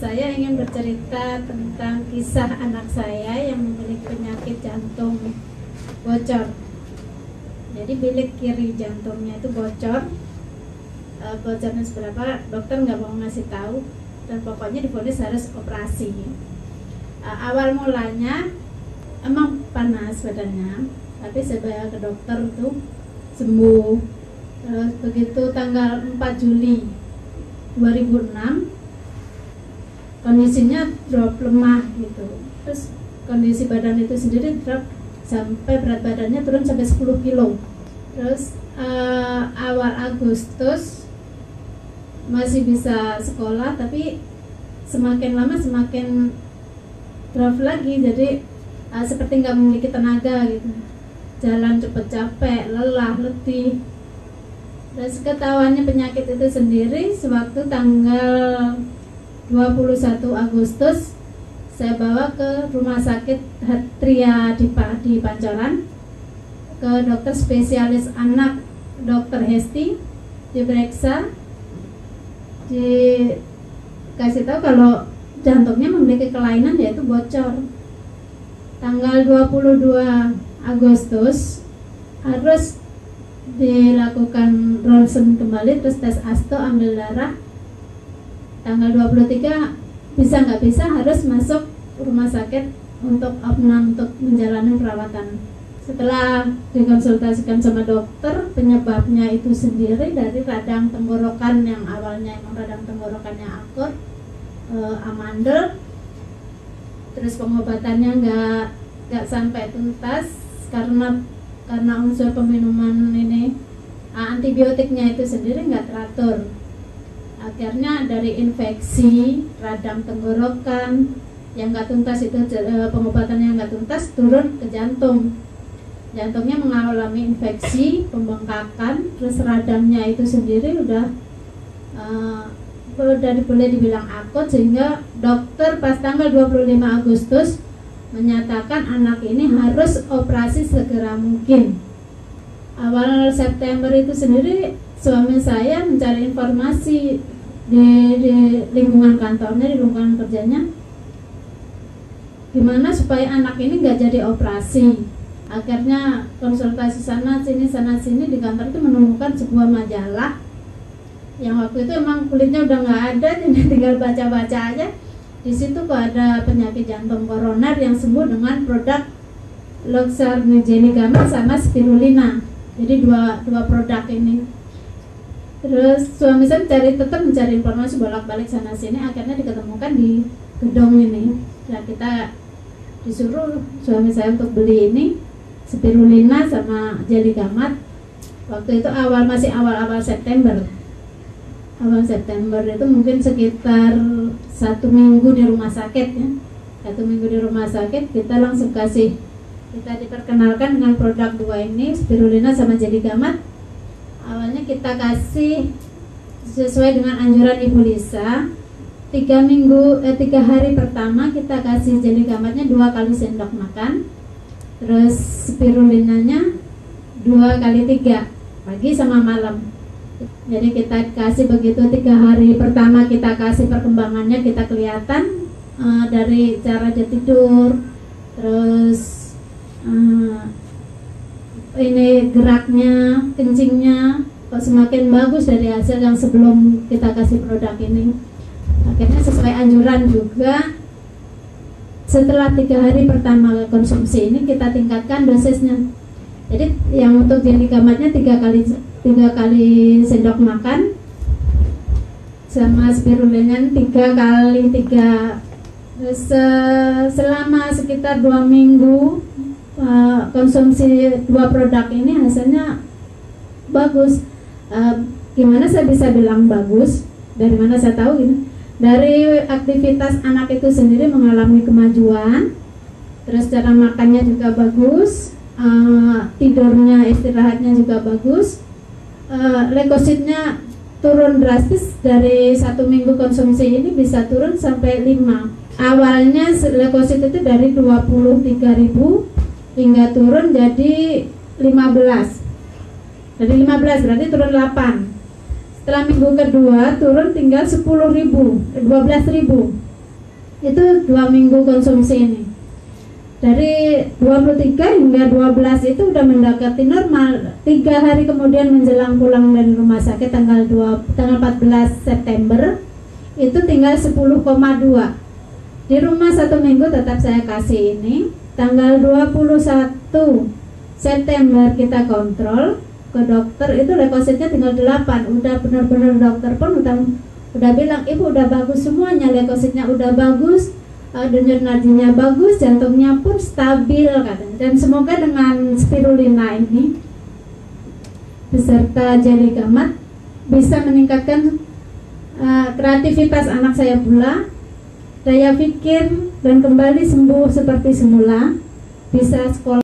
Saya ingin bercerita tentang kisah anak saya yang memiliki penyakit jantung bocor. Jadi bilik kiri jantungnya itu bocor. Bocornya seberapa, dokter nggak mau ngasih tahu, dan pokoknya divonis harus operasi. Awal mulanya emang panas badannya, tapi saya ke dokter tuh sembuh. Terus begitu tanggal 4 Juli 2006 kondisinya drop lemah gitu. Terus kondisi badan itu sendiri drop sampai berat badannya turun sampai 10 kilo. Terus awal Agustus masih bisa sekolah, tapi semakin lama semakin drop lagi. Jadi seperti nggak memiliki tenaga gitu, jalan cepet capek, lelah, letih. Terus ketahuannya penyakit itu sendiri sewaktu tanggal 21 Agustus saya bawa ke rumah sakit Hatria di Pancoran, ke dokter spesialis anak Dr. Hesti, diperiksa, dikasih tahu kalau jantungnya memiliki kelainan yaitu bocor. Tanggal 22 Agustus harus dilakukan ronsen kembali, terus tes asto, ambil darah. Tanggal 23 bisa nggak bisa harus masuk rumah sakit untuk opnam, untuk menjalani perawatan. Setelah dikonsultasikan sama dokter, penyebabnya itu sendiri dari radang tenggorokan yang awalnya emang radang tenggorokannya akut, amandel. Terus pengobatannya nggak sampai tuntas karena unsur peminuman ini, antibiotiknya itu sendiri nggak teratur. Akhirnya dari infeksi radang tenggorokan yang nggak tuntas itu, pengobatannya yang nggak tuntas, turun ke jantung. Jantungnya mengalami infeksi, pembengkakan, terus radangnya itu sendiri udah boleh dibilang akut, sehingga dokter pas tanggal 25 Agustus menyatakan anak ini harus operasi segera mungkin. Awal September itu sendiri suami saya mencari informasi di lingkungan kantornya, di lingkungan kerjanya, gimana supaya anak ini nggak jadi operasi. Akhirnya konsultasi sana sini di kantor itu menemukan sebuah majalah yang waktu itu emang kulitnya udah nggak ada, jadi tinggal baca-baca aja. Di situ kok ada penyakit jantung koroner yang sembuh dengan produk Loxarnigeligamat sama spirulina. Jadi dua produk ini. Terus suami saya tetap mencari informasi bolak-balik sana sini, akhirnya diketemukan di gedung ini. Nah, kita disuruh suami saya untuk beli ini spirulina sama jeligamat. Waktu itu masih awal September. Awal September itu mungkin sekitar 1 minggu di rumah sakit ya. 1 minggu di rumah sakit kita langsung kita diperkenalkan dengan produk dua ini, spirulina sama jeligamat. Awalnya kita kasih sesuai dengan anjuran Ibu Lisa. 3 hari pertama kita kasih jeligamatnya 2 kali sendok makan, terus spirulinanya 2 kali 3, pagi sama malam. Jadi kita kasih begitu 3 hari pertama, kita kasih perkembangannya, kita kelihatan dari cara dia tidur, terus ini geraknya, kencingnya kok semakin bagus dari hasil yang sebelum kita kasih produk ini. Akhirnya sesuai anjuran juga, setelah 3 hari pertama konsumsi ini kita tingkatkan dosisnya. Jadi yang untuk jeligamatnya 3 kali sendok makan, sama spirulinanya 3 kali 3. Selama sekitar 2 minggu konsumsi 2 produk ini hasilnya bagus. Gimana saya bisa bilang bagus? Dari mana saya tahu gitu? Dari aktivitas anak itu sendiri mengalami kemajuan, terus cara makannya juga bagus, tidurnya, istirahatnya juga bagus. Leukositnya turun drastis, dari 1 minggu konsumsi ini bisa turun sampai 5. Awalnya leukosit itu dari 23.000 hingga turun jadi 15. Dari 15 berarti turun 8. Setelah minggu kedua turun tinggal 10.000, 12.000. itu 2 minggu konsumsi ini. Dari 23 hingga 12 itu udah mendekati normal. 3 hari kemudian menjelang pulang dari rumah sakit tanggal 14 September itu tinggal 10,2. Di rumah 1 minggu tetap saya kasih ini. Tanggal 21 September kita kontrol ke dokter, itu leukositnya tinggal 8. Udah benar-benar dokter pun udah bilang, ibu udah bagus semuanya, leukositnya udah bagus, denyut nadinya bagus, jantungnya pun stabil katanya. Dan semoga dengan spirulina ini beserta jeli gamat bisa meningkatkan kreativitas anak saya pula, daya pikir, dan kembali sembuh seperti semula, bisa sekolah